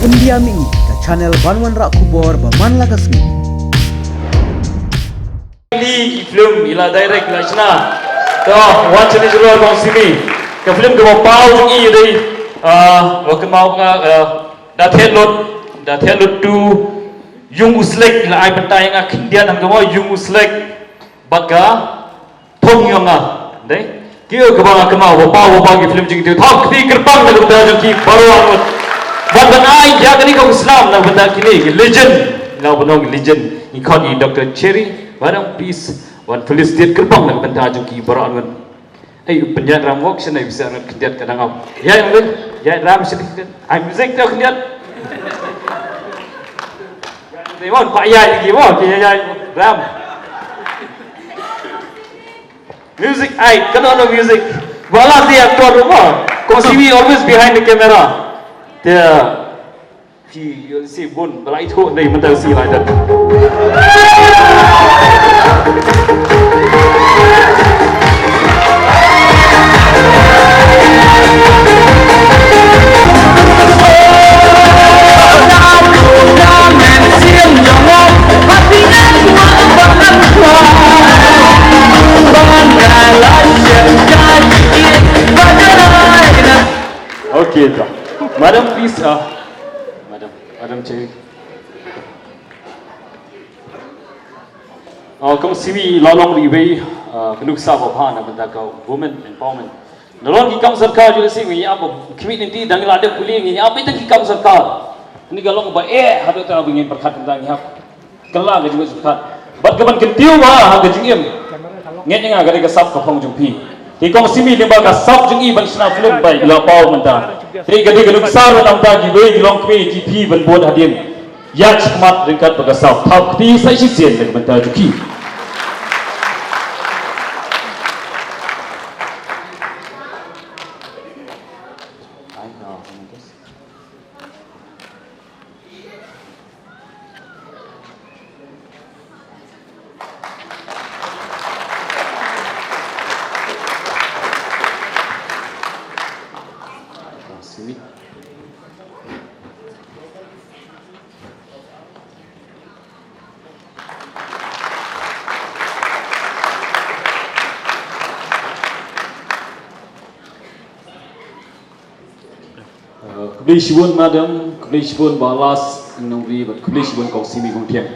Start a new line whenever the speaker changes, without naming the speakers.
India mi ke channel Banwan Rak Kubor Baman Lagasmi.
Ini Phlim ila direct ila Shna. Toh watch ni jual kong sini. Ke Phlim ke bau jungi dari waktu mau dah terlut tu yung uslek ila ai pentai ngah kindia nang kemo yung uslek baga thong yung ngah. Deh. Kio kebang kemau bau ke Phlim jungi tu. Thok di gerbang nak benda jungi baru anut. Benda ai dia kini kau Islam nak benda kini legend. Nak benda legend. Ikut Dr. Cherry. Barang peace, wan tulis dia gerbang nak bentang juki beran wan. Penjat ram walk sana bisa nak kendiat kadang au. Ya yang ben, ya ram sedikit. Ai music tu kendiat. Demon pak ya lagi mo, ya ram. Music ai, kena no music. Wala dia aktor mo. Khasi always behind the camera. Dia you see bun balai tu ni mental si like that. Okay, dah. Madam, please. Madam Cherry. Kong simi lalong riway kenuk sabo pan benda kau women empowerment. Nolong ki kam sarkar juga sih ni apa community dang lada kuling ni apa itu ki kam sarkar. Ini galong ba hadu ta bingin perkat tentang ni hap. Kala ga juga sukat. Bat kaman kentiu wa ha ga jingim. Nget nga ga ga sap ka phong jumpi. Ki kong simi limba ga sap jingi ban Shna Phlim bai la pau menta. Ti ga kenuk saro nam ta gi we long kwi ji pi ban bod hadin. Ya cekmat ringkat berkasau. Tau keti saya sisian dengan bentar juki. Kubli shibun madam, kubli shibun balas, nongri, kubli shibun kau simi kong tiang.